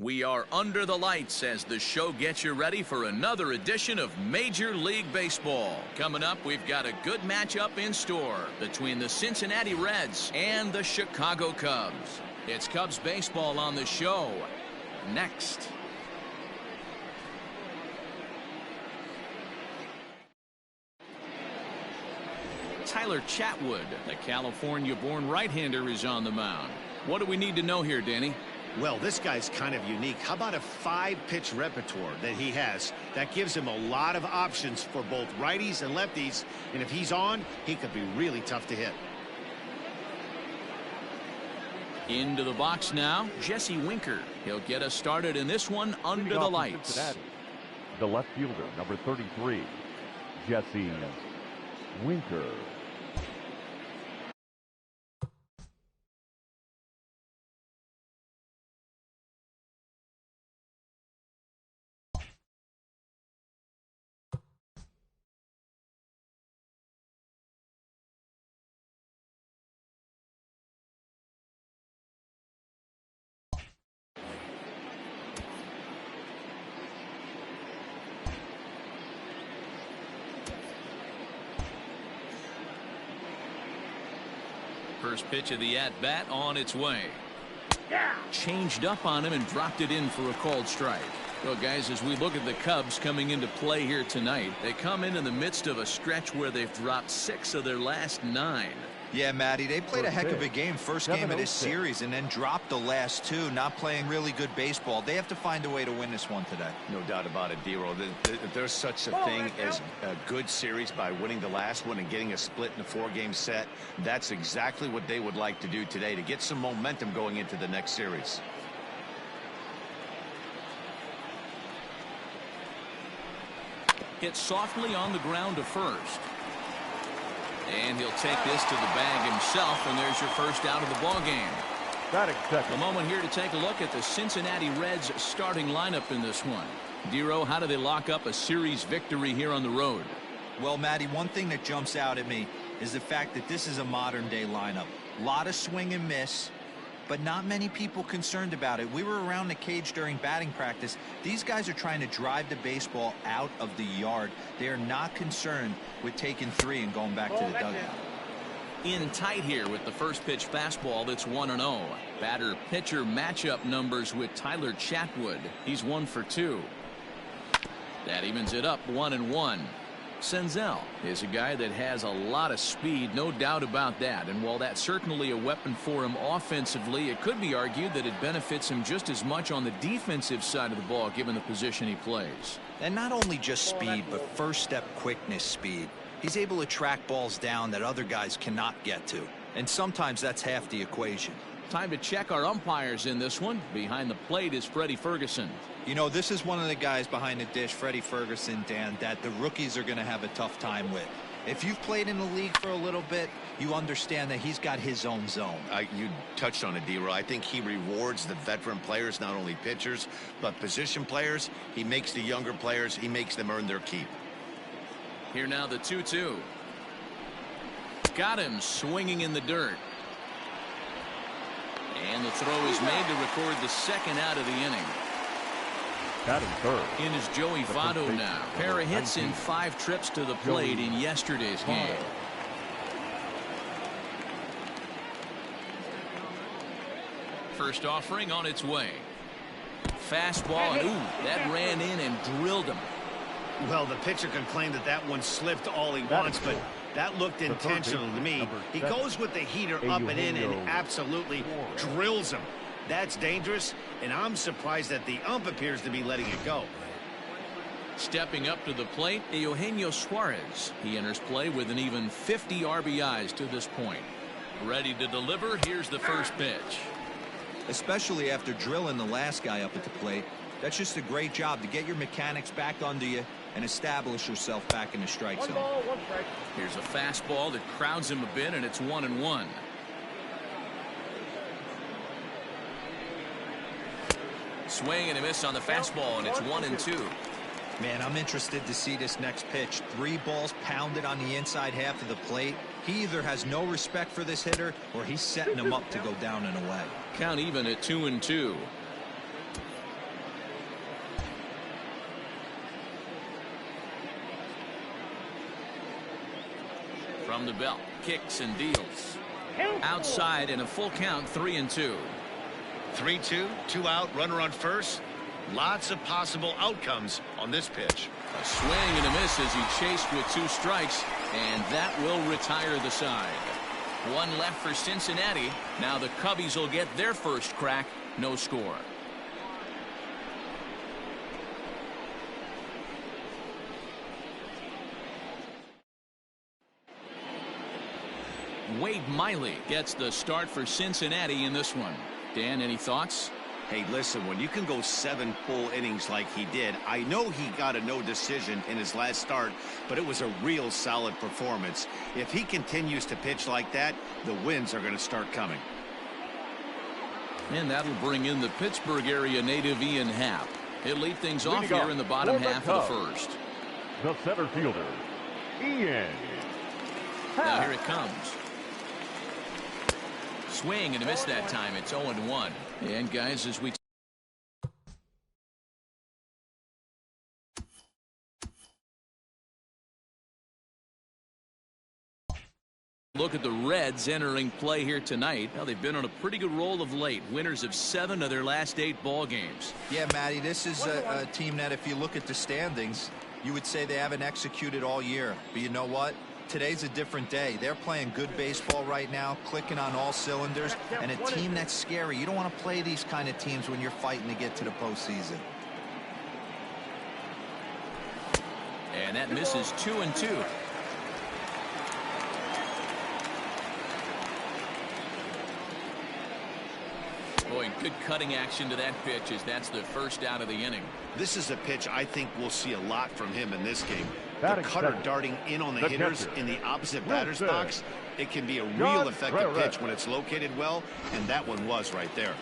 We are under the lights as the show gets you ready for another edition of Major League Baseball. Coming up, we've got a good matchup in store between the Cincinnati Reds and the Chicago Cubs. It's Cubs baseball on the show. Next. Tyler Chatwood, the California-born right-hander, is on the mound. What do we need to know here, Danny? Well, this guy's kind of unique. How about a 5-pitch repertoire that he has? That gives him a lot of options for both righties and lefties. And if he's on, he could be really tough to hit. Into the box now, Jesse Winker. He'll get us started in this one under the lights. The left fielder, number 33, Jesse Winker. First pitch of the at-bat on its way. Changed up on him and dropped it in for a called strike. Well, guys, as we look at the Cubs coming into play here tonight, they come in the midst of a stretch where they've dropped 6 of their last 9. Yeah, Matty, they played a heck of a game first game of this series and then dropped the last 2, not playing really good baseball. They have to find a way to win this one today. No doubt about it, D-Roll. There's such a thing as a good series by winning the last one and getting a split in a 4-game set. That's exactly what they would like to do today to get some momentum going into the next series. Hit softly on the ground to first. And he'll take this to the bag himself, and there's your first out of the ball game. A moment here to take a look at the Cincinnati Reds starting lineup in this one. Dero, how do they lock up a series victory here on the road? Well, Matty, one thing that jumps out at me is the fact that this is a modern-day lineup. A lot of swing and miss, but not many people concerned about it. We were around the cage during batting practice. These guys are trying to drive the baseball out of the yard. They are not concerned with taking 3 and going back to the dugout. In tight here with the first pitch fastball that's 1-0. Batter pitcher matchup numbers with Tyler Chatwood. He's 1 for 2. That evens it up 1-1. Senzel is a guy that has a lot of speed, no doubt about that. And while that's certainly a weapon for him offensively, it could be argued that it benefits him just as much on the defensive side of the ball, given the position he plays. And not only just speed, but first step quickness speed. He's able to track balls down that other guys cannot get to. And sometimes that's half the equation. Time to check our umpires in this one. Behind the plate is Freddie Ferguson. You know, this is one of the guys behind the dish, Freddie Ferguson, Dan, that the rookies are going to have a tough time with. If you've played in the league for a little bit, you understand that he's got his own zone. You touched on it, D-Roll. I think he rewards the veteran players, not only pitchers, but position players. He makes the younger players, he makes them earn their keep. Here now the 2-2. Got him swinging in the dirt. And the throw is made to record the second out of the inning. In is Joey Votto now. Pair of hits in 5 trips to the plate in yesterday's game. First offering on its way. Fastball, and ooh, that ran in and drilled him. Well, the pitcher can claim that that one slipped all he wants, but that looked intentional to me. He goes with the heater up and in and absolutely drills him. That's dangerous, and I'm surprised that the ump appears to be letting it go. Stepping up to the plate, Eugenio Suarez. He enters play with an even 50 RBIs to this point. Ready to deliver. Here's the first pitch. Especially after drilling the last guy up at the plate. That's just a great job to get your mechanics back under you and establish yourself back in the strike zone. Here's a fastball that crowds him a bit, and it's 1-1. Swing and a miss on the fastball, and it's 1-2. Man, I'm interested to see this next pitch. 3 balls pounded on the inside half of the plate. He either has no respect for this hitter or he's setting him up to go down and away. Count even at 2-2. From the belt, kicks and deals. Outside in a full count, 3-2. 3-2, 2 out, runner on first. Lots of possible outcomes on this pitch. A swing and a miss as he chased with 2 strikes, and that will retire the side. 1 left for Cincinnati. Now the Cubbies will get their first crack. No score. Wade Miley gets the start for Cincinnati in this one. Dan, any thoughts? Hey, listen, when you can go 7 full innings like he did, I know he got a no decision in his last start, but it was a real solid performance. If he continues to pitch like that, the wins are going to start coming. And that'll bring in the Pittsburgh area native Ian Happ. He'll lead things off here in the bottom half of the first. The center fielder, Ian Happ. Now here it comes. Swing and a miss that time. It's 0-1. And guys, as we look at the Reds entering play here tonight. Now they've been on a pretty good roll of late. Winners of 7 of their last 8 ball games. Yeah, Matty, this is a team that if you look at the standings, you would say they haven't executed all year. But you know what? Today's a different day. They're playing good baseball right now, clicking on all cylinders, and a team that's scary. You don't want to play these kind of teams when you're fighting to get to the postseason. And that misses 2-2. Boy, good cutting action to that pitch as that's the first out of the inning. This is a pitch I think we'll see a lot from him in this game. The cutter darting in on the hitters in the opposite batter's box. It can be a real effective pitch when it's located well, and that one was right there.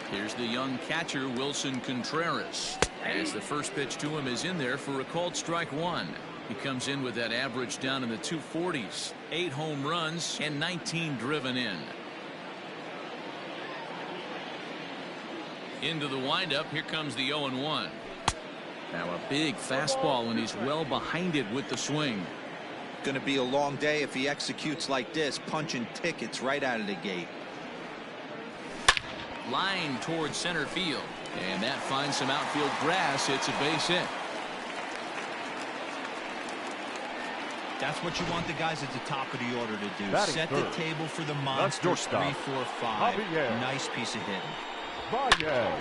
Here's the young catcher, Wilson Contreras, as the first pitch to him is in there for a called strike 1. He comes in with that average down in the 240s, 8 home runs and 19 driven in. Into the windup, here comes the 0-1. Now a big fastball, and he's well behind it with the swing. Going to be a long day if he executes like this, punching tickets right out of the gate. Line towards center field, and that finds some outfield grass. It's a base hit. That's what you want the guys at the top of the order to do. Batting Set third. the table for the monsters. 3, 4, 5. Nice piece of hitting. Valle.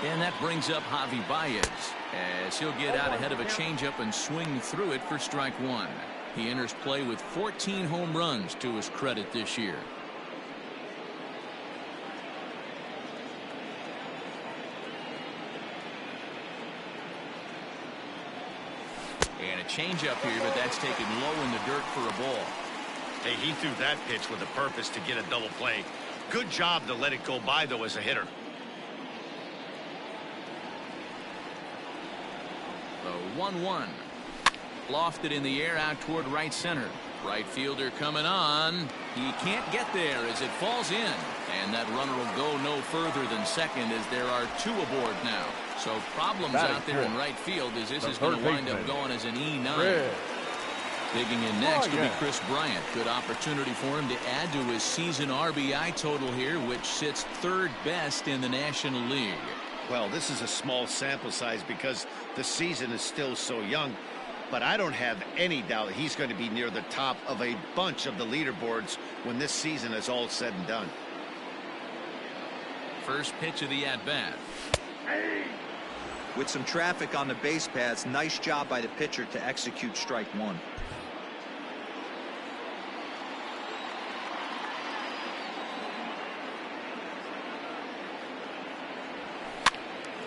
And that brings up Javi Baez as he'll get out ahead of a changeup and swing through it for strike 1. He enters play with 14 home runs to his credit this year. And a changeup here, but that's taken low in the dirt for a ball. Hey, he threw that pitch with a purpose to get a double play. Good job to let it go by, though, as a hitter. The 1-1. Lofted in the air out toward right center. Right fielder coming on. He can't get there as it falls in. And that runner will go no further than second as there are 2 aboard now. So problems out there in right field as this is going to wind up going as an E9. Digging in next will be Chris Bryant. Good opportunity for him to add to his season RBI total here, which sits 3rd best in the National League. Well, this is a small sample size because the season is still so young. But I don't have any doubt he's going to be near the top of a bunch of the leaderboards when this season is all said and done. First pitch of the at-bat. With some traffic on the base paths, nice job by the pitcher to execute strike 1.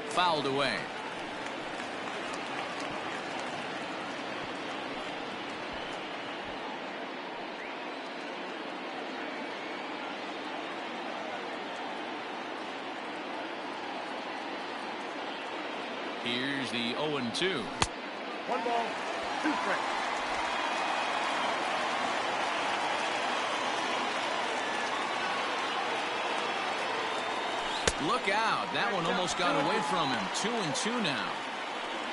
Fouled away. Here's the 0-2. 1 ball, 2 strikes. Look out. That one almost got away from him. 2-2 now.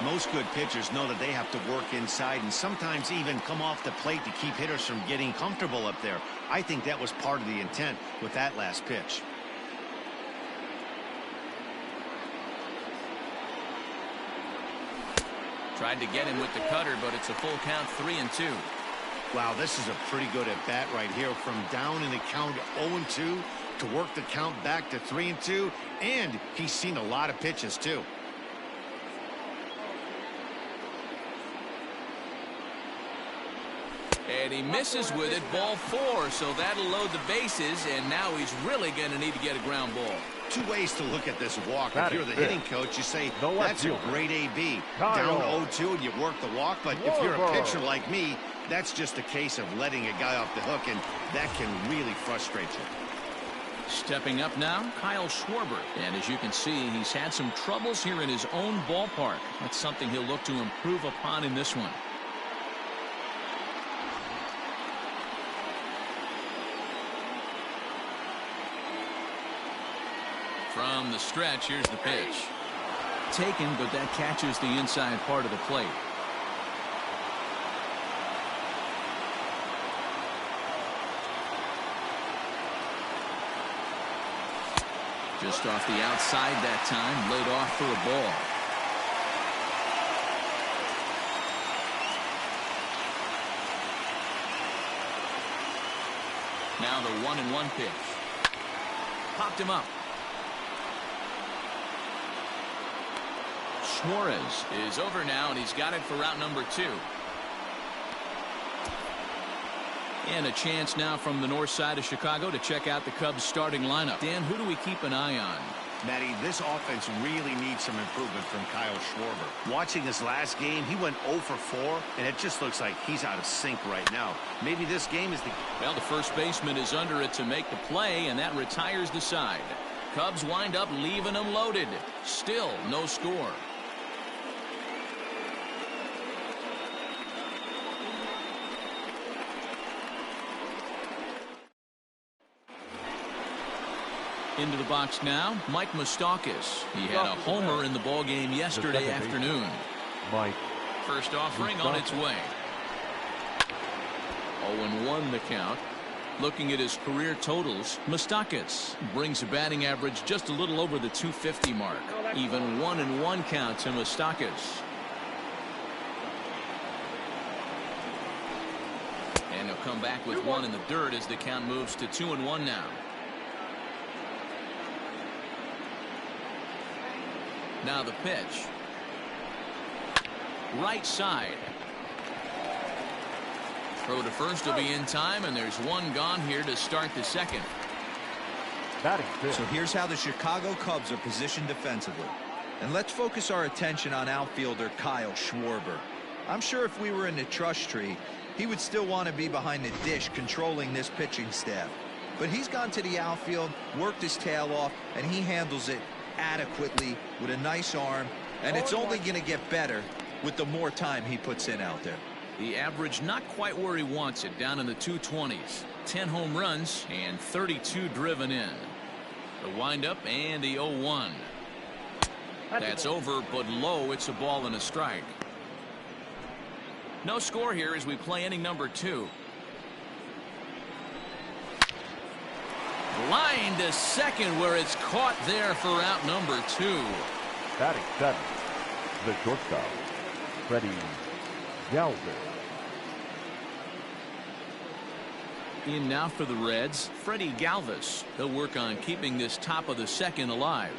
Most good pitchers know that they have to work inside and sometimes even come off the plate to keep hitters from getting comfortable up there. I think that was part of the intent with that last pitch. Tried to get him with the cutter, but it's a full count, 3-2. Wow, this is a pretty good at bat right here. From down in the count 0-2 to work the count back to 3-2, and he's seen a lot of pitches too. And he misses with it, ball 4, so that'll load the bases, and now he's really going to need to get a ground ball. Two ways to look at this walk. If you're the hitting coach, you say, that's a great AB. Down 0-2 and you work the walk, but if you're a pitcher like me, that's just a case of letting a guy off the hook, and that can really frustrate you. Stepping up now, Kyle Schwarber. And as you can see, he's had some troubles here in his own ballpark. That's something he'll look to improve upon in this one. From the stretch, here's the pitch. Taken, but that catches the inside part of the plate. Just off the outside that time, laid off for a ball. Now the 1-1 pitch. Popped him up. Suarez is over now, and he's got it for route number 2. And a chance now from the north side of Chicago to check out the Cubs starting lineup. Dan, who do we keep an eye on? Matty, this offense really needs some improvement from Kyle Schwarber. Watching his last game, he went 0 for 4, and it just looks like he's out of sync right now. Maybe this game is the... Well, the first baseman is under it to make the play, and that retires the side. Cubs wind up leaving them loaded. Still no score. Into the box now, Mike Moustakas. He had a homer in the ballgame yesterday afternoon. Mike. First offering on its way. 0-1 the count. Looking at his career totals, Moustakas brings a batting average just a little over the 250 mark. Even 1-1 count to Moustakas. And he'll come back with one in the dirt as the count moves to 2-1 now. Now the pitch. Right side. Throw to first will be in time, and there's one gone here to start the second. So here's how the Chicago Cubs are positioned defensively. And let's focus our attention on outfielder Kyle Schwarber. I'm sure if we were in the trust tree, he would still want to be behind the dish controlling this pitching staff. But he's gone to the outfield, worked his tail off, and he handles it adequately with a nice arm, and it's only going to get better with the more time he puts in out there. The average not quite where he wants it, down in the 220s. 10 home runs and 32 driven in. The windup and the 0-1. That's over, but low. It's a ball and a strike. No score here as we play inning number 2. Line to second, where it's caught there for out number 2. Batting 7, the shortstop, Freddie Galvis. In now for the Reds, Freddie Galvis. He'll work on keeping this top of the second alive.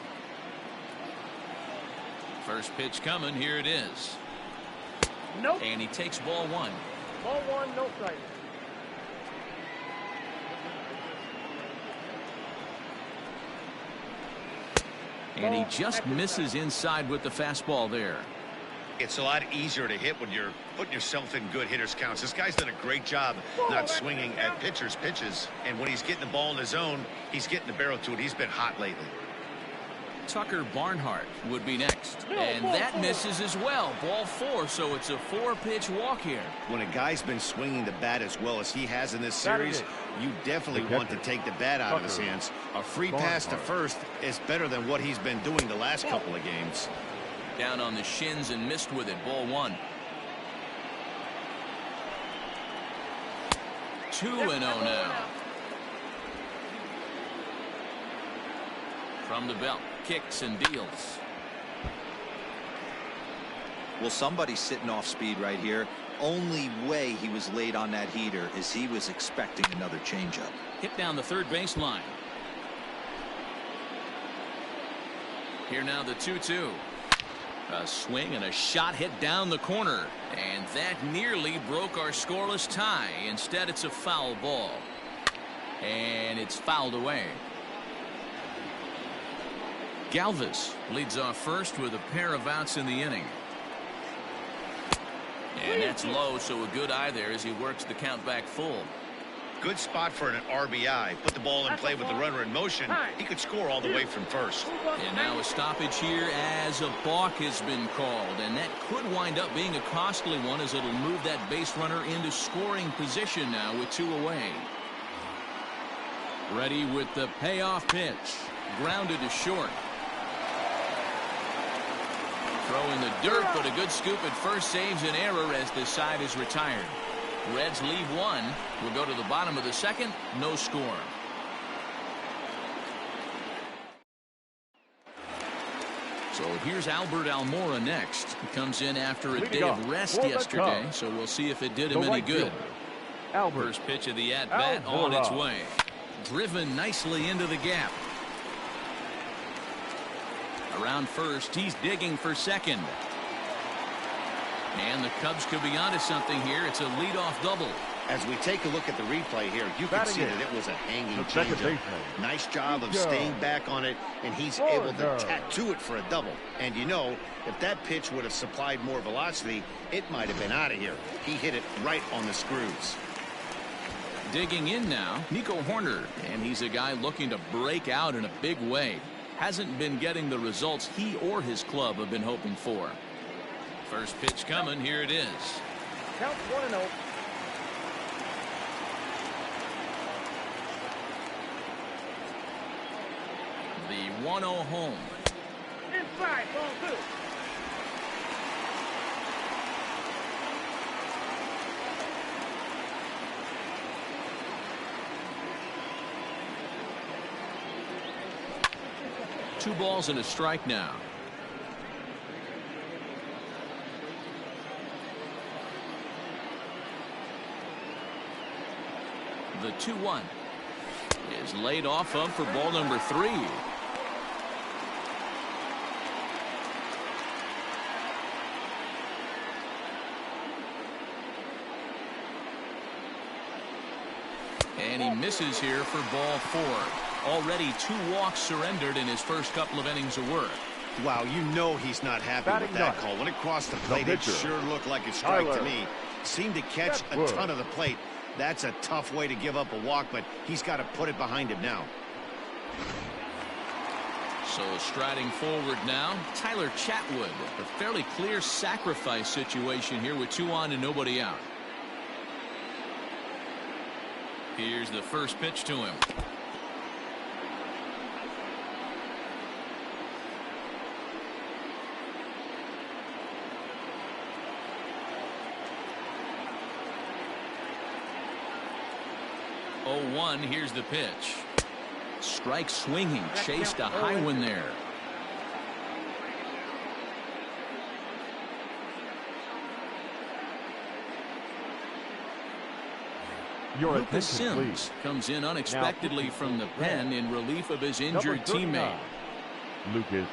First pitch coming. Here it is. Nope. And he takes ball 1. Ball 1, no strike. And he just misses inside with the fastball there. It's a lot easier to hit when you're putting yourself in good hitters counts. This guy's done a great job not swinging at pitchers' pitches. And when he's getting the ball in his own, he's getting the barrel to it. He's been hot lately. Tucker Barnhart would be next. And that misses as well. Ball 4, so it's a 4-pitch walk here. When a guy's been swinging the bat as well as he has in this series, you definitely want to take the bat out of his hands. A free pass to first is better than what he's been doing the last couple of games. Down on the shins and missed with it. Ball 1. 2-0 now. From the belt, kicks and deals. Well, somebody's sitting off speed right here. Only way he was late on that heater is he was expecting another changeup. Hit down the third baseline. Here now the 2-2. A swing and a shot hit down the corner. And that nearly broke our scoreless tie. Instead, it's a foul ball. And it's fouled away. Galvis leads off first with a pair of outs in the inning. And that's low, so a good eye there as he works the count back full. Good spot for an RBI. Put the ball in play with the runner in motion. He could score all the way from first. And now a stoppage here as a balk has been called. And that could wind up being a costly one as it'll move that base runner into scoring position now with 2 away. Ready with the payoff pitch. Grounded to short. Throw in the dirt, but a good scoop at first saves an error as the side is retired. Reds leave 1. We'll go to the bottom of the second. No score. So here's Albert Almora next. He comes in after a day of rest yesterday, so we'll see if it did him any good. First pitch of the at-bat on its way. Driven nicely into the gap. Around first, he's digging for second. And the Cubs could be onto something here. It's a leadoff double. As we take a look at the replay here, you can see that it was a hanging changeup. Nice job of staying back on it, and he's able to tattoo it for a double. And you know, if that pitch would have supplied more velocity, it might have been out of here. He hit it right on the screws. Digging in now, Nico Horner, and he's a guy looking to break out in a big way. Hasn't been getting the results he or his club have been hoping for. First pitch coming. Here it is. Count 1-0. The 1-0 home. Inside, ball 2. Two balls and a strike now. The 2-1 is laid off of for ball number 3. And he misses here for ball 4. Already 2 walks surrendered in his first couple of innings of work. Wow, you know he's not happy with that call. When it crossed the plate, it sure looked like a strike to me. Seemed to catch a ton of the plate. That's a tough way to give up a walk, but he's got to put it behind him now. So striding forward now, Tyler Chatwood. A fairly clear sacrifice situation here with 2 on and nobody out. Here's the first pitch to him. Oh, 1, here's the pitch. Strike swinging, chased a high one there. Lucas Sims comes in unexpectedly from the pen in relief of his injured teammate. Lucas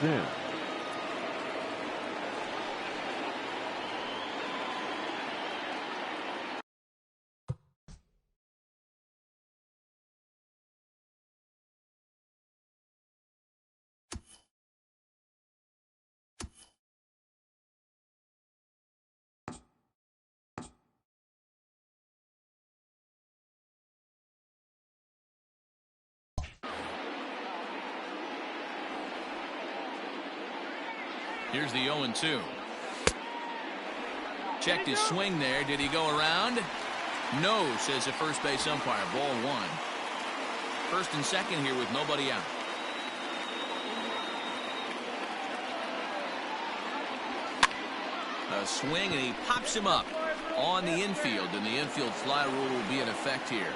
Sims. Here's the 0-2. Checked his swing there. Did he go around? No, says the first base umpire. Ball 1. First and second here with nobody out. A swing, and he pops him up on the infield, and the infield fly rule will be in effect here.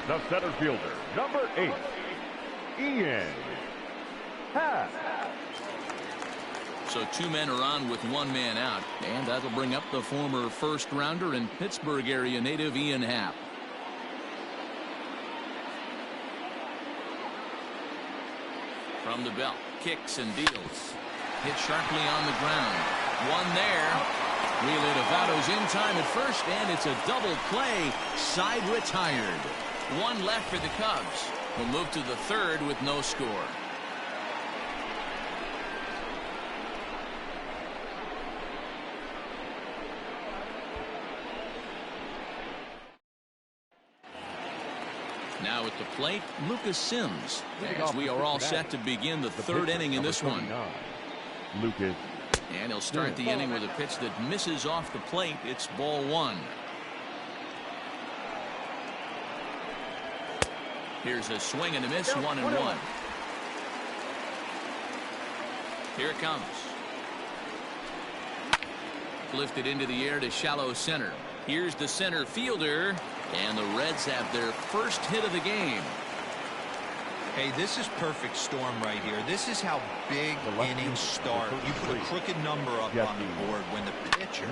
The center fielder, number 8, Ian Happ. So 2 men are on with 1 man out, and that'll bring up the former first rounder and Pittsburgh area native Ian Happ. From the belt, kicks and deals. Hit sharply on the ground. 1 there. Wheeler Devado's in time at first, and it's a double play. Side retired. 1 left for the Cubs. We'll move to the 3rd with no score. Now at the plate, Lucas Sims, as we are all set to begin the 3rd inning in this one. Lucas. And he'll start the inning with a pitch that misses off the plate. It's ball 1. Here's a swing and a miss, 1-1. Here it comes. Lifted into the air to shallow center. Here's the center fielder, and the Reds have their first hit of the game. Hey, this is perfect storm right here. This is how big innings start. You put a crooked number up on the board when the pitcher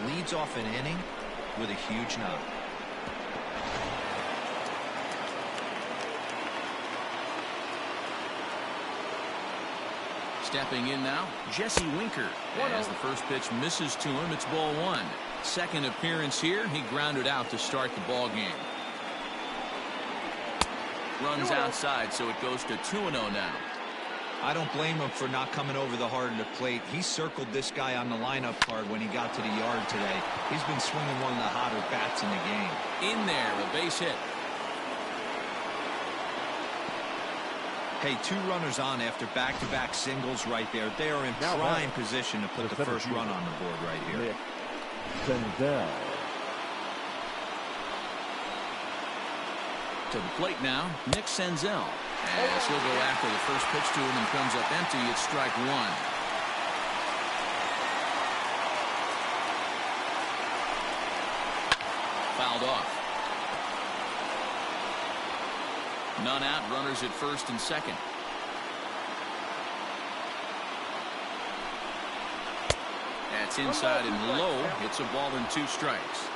leads off an inning with a huge knock. Stepping in now, Jesse Winker. As the first pitch misses to him, it's ball 1. Second appearance here, he grounded out to start the ball game. Runs outside, so it goes to 2-0 now. I don't blame him for not coming over the hard of the plate. He circled this guy on the lineup card when he got to the yard today. He's been swinging one of the hotter bats in the game. In there, a base hit. Hey, 2 runners on after back-to-back singles right there. They are in prime position to put the first run on the board right here. Senzel. To the plate now, Nick Senzel. As he'll go after the first pitch to him and comes up empty. It's strike 1. Fouled off. None out, runners at first and second. That's inside and low. It's a ball and 2 strikes.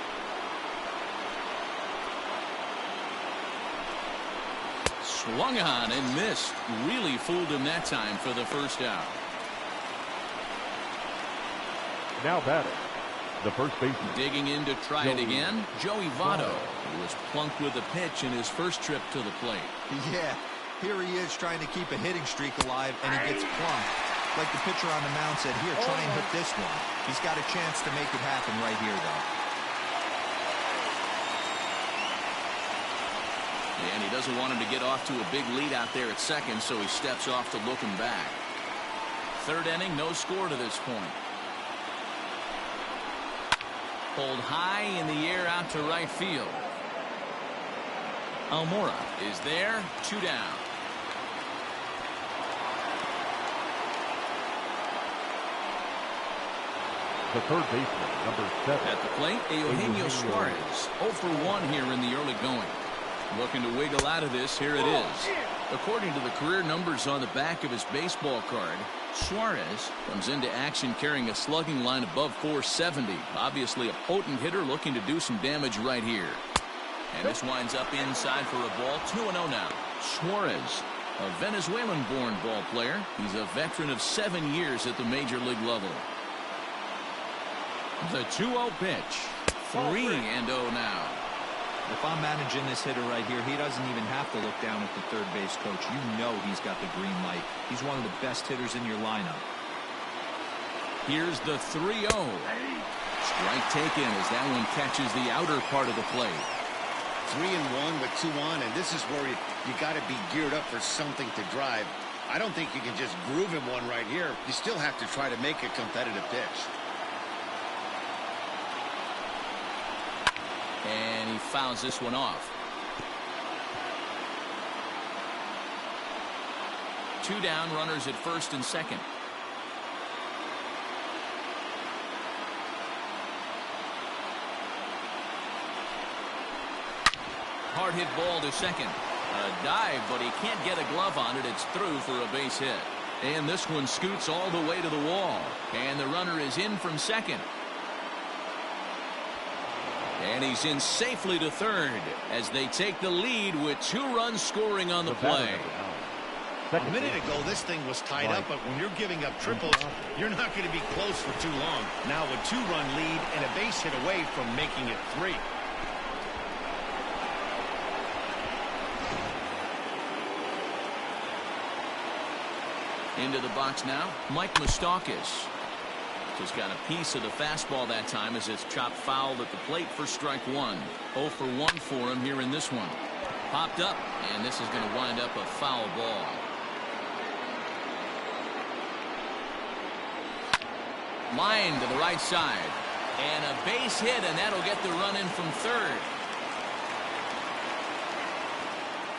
Swung on and missed. Really fooled him that time for the first out. Now batting, the first baseman. Digging in to try it again, Joey Votto, who was plunked with a pitch in his first trip to the plate. Yeah, here he is trying to keep a hitting streak alive, and he gets plunked. Like the pitcher on the mound said, here, try and hit this one. He's got a chance to make it happen right here, though. And he doesn't want him to get off to a big lead out there at second, so he steps off to look him back. 3rd inning, no score to this point. Pulled high in the air out to right field. Almora is there, 2 down. The third baseman, number 7. At the plate, Eugenio Suarez, 0 for 1 here in the early going. Looking to wiggle out of this, here it is. According to the career numbers on the back of his baseball card, Suarez comes into action carrying a slugging line above 470. Obviously a potent hitter looking to do some damage right here. And this winds up inside for a ball. 2-0 now. Suarez, a Venezuelan-born ball player. He's a veteran of 7 years at the major league level. The 2-0 pitch. 3-0 now. If I'm managing this hitter right here, he doesn't even have to look down at the third base coach. You know he's got the green light. He's one of the best hitters in your lineup. Here's the 3-0. Strike taken as that one catches the outer part of the plate. 3-1 with 2 on, and this is where you got to be geared up for something to drive. I don't think you can just groove him one right here. You still have to try to make a competitive pitch. And he fouls this one off. 2 down, runners at first and second. Hard hit ball to second. A dive, but he can't get a glove on it. It's through for a base hit. And this one scoots all the way to the wall. And the runner is in from second. And he's in safely to third as they take the lead with 2 runs scoring on the play. A minute ago, this thing was tied up, but when you're giving up triples, you're not going to be close for too long. Now a 2-run lead and a base hit away from making it 3. Into the box now, Mike Moustakas. Just got a piece of the fastball that time as it's chopped foul at the plate for strike 1. 0 for 1 for him here in this one. Popped up, and this is going to wind up a foul ball. Line to the right side. And a base hit, and that'll get the run in from third.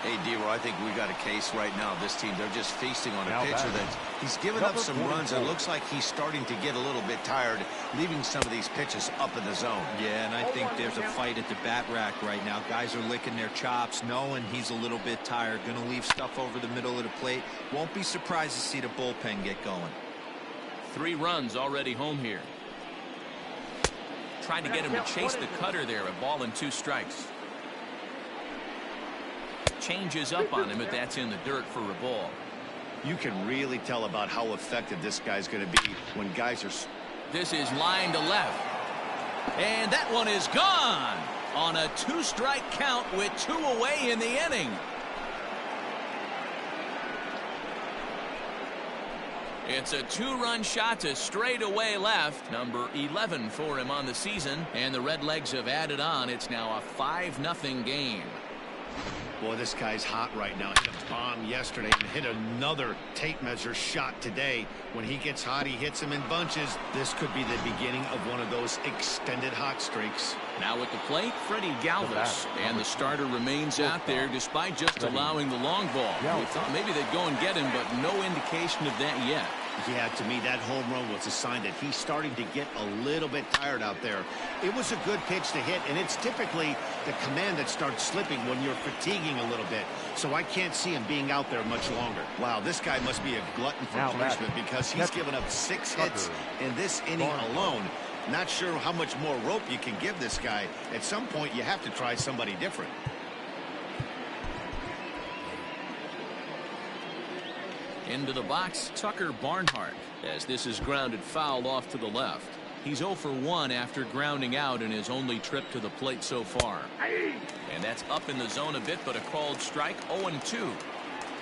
Hey, D-Roy, I think we got a case right now. This team, they're just feasting on a pitcher that he's given up some runs. It looks like he's starting to get a little bit tired, leaving some of these pitches up in the zone. Yeah, and I think there's a fight at the bat rack right now. Guys are licking their chops, knowing he's a little bit tired. Going to leave stuff over the middle of the plate. Won't be surprised to see the bullpen get going. 3 runs already home here. Trying to get him to chase the cutter there. A ball and 2 strikes. Changes up on him, but that's in the dirt for a ball. You can really tell about how effective this guy's going to be when guys are... This is line to left. And that one is gone on a 2-strike count with 2 away in the inning. It's a 2-run shot to straightaway left. Number 11 for him on the season. And the Redlegs have added on. It's now a 5-0 game. Boy, this guy's hot right now. Hit a bomb yesterday and hit another tape measure shot today. When he gets hot, he hits them in bunches. This could be the beginning of one of those extended hot streaks. Now at the plate, Freddie Galvis. And the starter remains out there despite just allowing the long ball. We thought maybe they'd go and get him, but no indication of that yet. Yeah, to me, that home run was a sign that he's starting to get a little bit tired out there. It was a good pitch to hit, and it's typically the command that starts slipping when you're fatiguing a little bit. So I can't see him being out there much longer. Wow, this guy must be a glutton for punishment because he's given up 6 hits in this inning alone. Not sure how much more rope you can give this guy. At some point, you have to try somebody different. Into the box, Tucker Barnhart, as this is grounded foul off to the left. He's 0 for 1 after grounding out in his only trip to the plate so far. And that's up in the zone a bit, but a called strike. 0-2.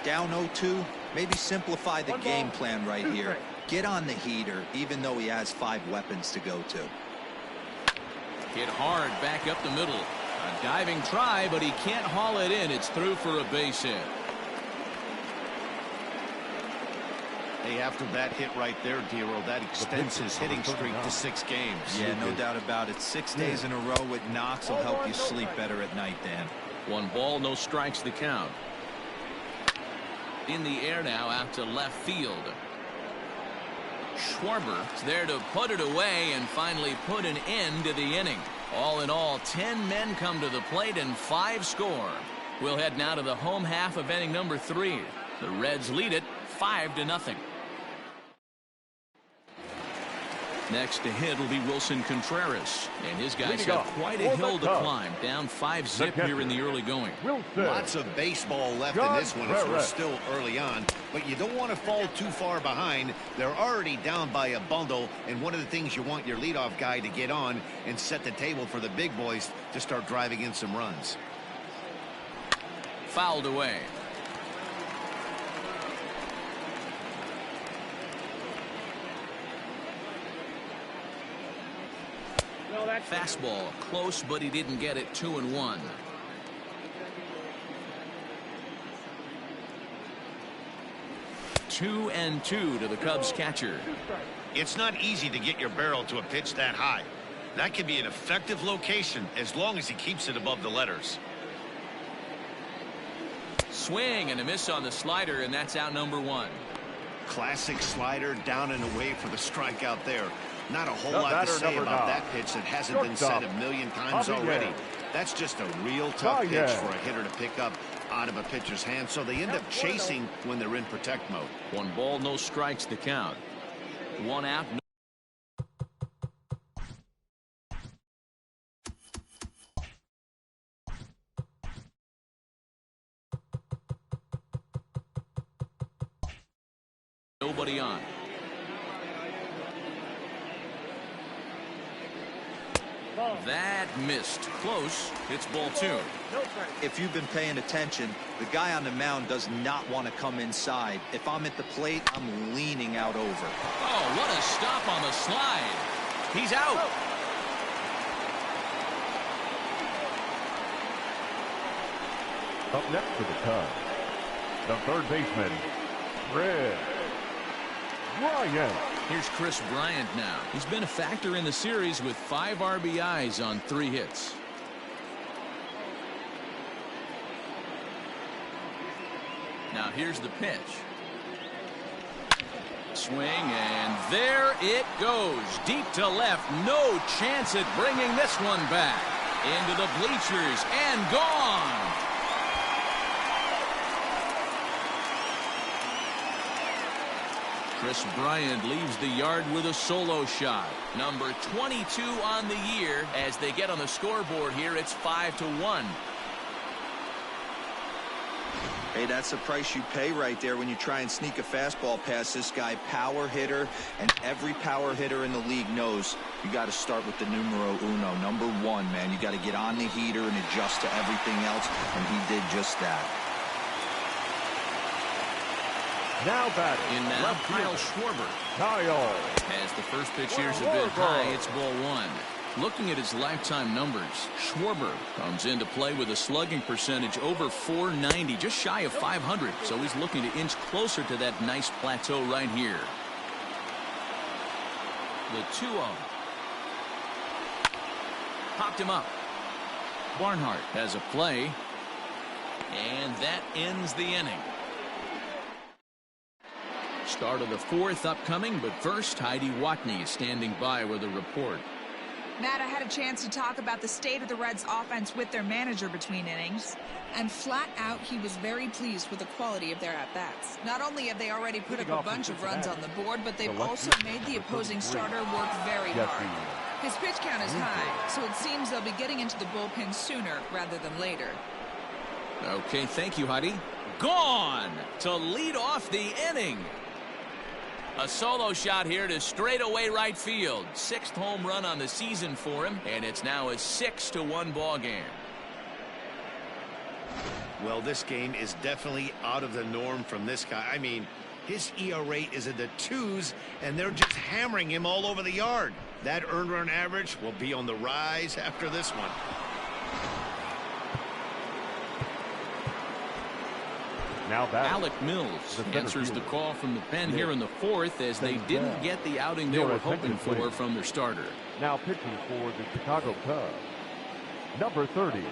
Down 0-2. Maybe simplify the game plan right here. Get on the heater, even though he has 5 weapons to go to. Hit hard back up the middle. A diving try, but he can't haul it in. It's through for a base hit. Hey, after that hit right there, Dero, that extends his hitting streak to 6 games. Yeah, no doubt about it. 6 days in a row with knocks will help you sleep better at night, Dan. 1 ball, no strikes the count. In the air now out to left field. Schwarber is there to put it away and finally put an end to the inning. All in all, 10 men come to the plate and 5 score. We'll head now to the home half of inning number 3. The Reds lead it 5-0. Next to hit will be Wilson Contreras, and his guys have quite a hill to climb. Down 5-zip here in the early going. Lots of baseball left in this one as we're still early on, but you don't want to fall too far behind. They're already down by a bundle, and one of the things you want your leadoff guy to get on and set the table for the big boys to start driving in some runs. Fouled away. Fastball close, but he didn't get it. 2-1. 2-2 to the Cubs catcher. It's not easy to get your barrel to a pitch that high. That can be an effective location as long as he keeps it above the letters. Swing and a miss on the slider, and that's out number 1. Classic slider down and away for the strikeout there. Not a whole The lot to batter, say number about 9. that pitch that hasn't been said a million times Javier. already. That's just a real tough pitch Javier. for a hitter to pick up out of a pitcher's hand, so they end up chasing when they're in protect mode. 1 ball, no strikes to count. 1 out. Nobody on. That missed. Close. It's ball 2. No strike. If you've been paying attention, the guy on the mound does not want to come inside. If I'm at the plate, I'm leaning out over. Oh, what a stop on the slide. He's out. Up next for the Cubs, the third baseman, Chris Bryant. Here's Chris Bryant now. He's been a factor in the series with 5 RBIs on 3 hits. Now here's the pitch. Swing, and there it goes. Deep to left. No chance at bringing this one back. Into the bleachers and gone. Chris Bryant leaves the yard with a solo shot. Number 22 on the year. As they get on the scoreboard here, it's 5-1. Hey, that's the price you pay right there when you try and sneak a fastball past this guy. Power hitter, and every power hitter in the league knows you got to start with the numero uno, number 1, man. You got to get on the heater and adjust to everything else, and he did just that. Now batting. In now, left Kyle fielder, Schwarber. Kyle. As the first pitch here's a bit high, it's ball 1. Looking at his lifetime numbers, Schwarber comes into play with a slugging percentage over .490, just shy of .500. So he's looking to inch closer to that nice plateau right here. The 2-0. Popped him up. Barnhart has a play. And that ends the inning. Start of the 4th upcoming, but first, Heidi Watney is standing by with a report. Matt, I had a chance to talk about the state of the Reds offense with their manager between innings, and flat out he was very pleased with the quality of their at-bats. Not only have they already put up a bunch of runs on the board, but they've also made the opposing starter work very hard. His pitch count is high, so it seems they'll be getting into the bullpen sooner rather than later. Okay, thank you, Heidi. Gone to lead off the inning. A solo shot here to straightaway right field. 6th home run on the season for him, and it's now a 6-1 ball game. Well, this game is definitely out of the norm from this guy. I mean, his ERA is in the 2s, and they're just hammering him all over the yard. That earned run average will be on the rise after this one. Now batting. Alec Mills The answers the fielder. call from the pen here in the 4th as they didn't get the outing they were hoping for from their starter. Now pitching for the Chicago Cubs, number 30,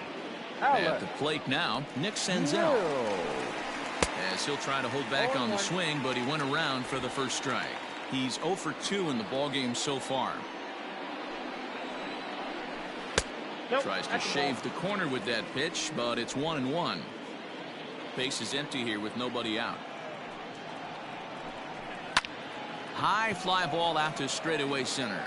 At Alex the plate now, Nick Senzel. Mills. As he'll try to hold back on the swing, but he went around for the first strike. He's 0 for 2 in the ballgame so far. Tries to shave the corner with that pitch, but it's 1-1. Base is empty here with nobody out. High fly ball out to straightaway center.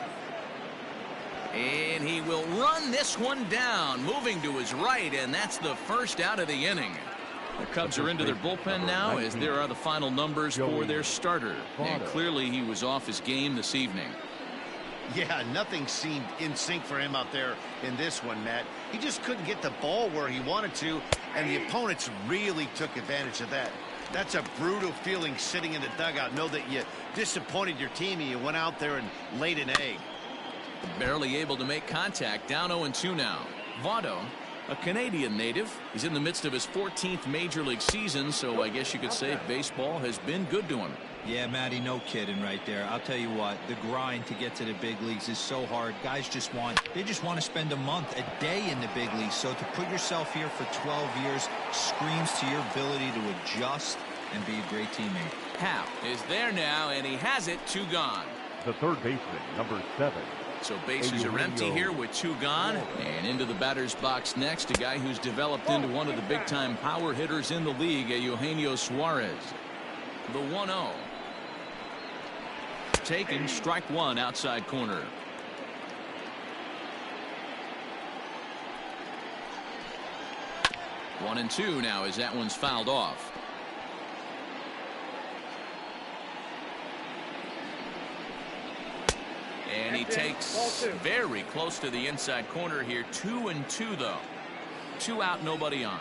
And he will run this one down, moving to his right, and that's the first out of the inning. The Cubs are into their bullpen now as there are the final numbers for their starter. And clearly he was off his game this evening. Yeah, nothing seemed in sync for him out there in this one, Matt. He just couldn't get the ball where he wanted to, and the opponents really took advantage of that. That's a brutal feeling sitting in the dugout. Know that you disappointed your team and you went out there and laid an egg. Barely able to make contact. Down 0-2 now. Votto A Canadian native. He's in the midst of his 14th major league season, so I guess you could say baseball has been good to him. Yeah, Matty, no kidding right there. I'll tell you what, the grind to get to the big leagues is so hard. Guys just want to spend a month, a day in the big leagues. So to put yourself here for 12 years screams to your ability to adjust and be a great teammate. Hap is there now, and he has it. 2 gone. The third baseman, number 7. So bases are empty here with 2 gone. And into the batter's box next, a guy who's developed into one of the big-time power hitters in the league, Eugenio Suarez. The 1-0. Taken, strike 1 outside corner. One and 2 now as that one's fouled off. And he takes very close to the inside corner here. 2 and 2 though. 2 out, nobody on.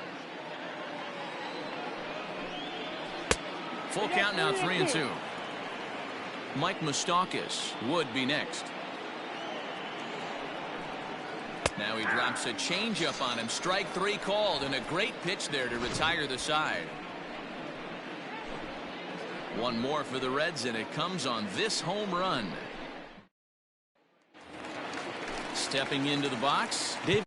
Full count now, 3 and 2. Mike Moustakas would be next. Now he drops a changeup on him. Strike 3 called, and a great pitch there to retire the side. One more for the Reds, and it comes on this home run. Stepping into the box, David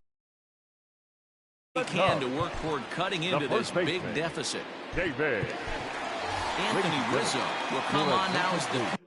can to work toward cutting into this big deficit. David. Anthony Rizzo will come on now as the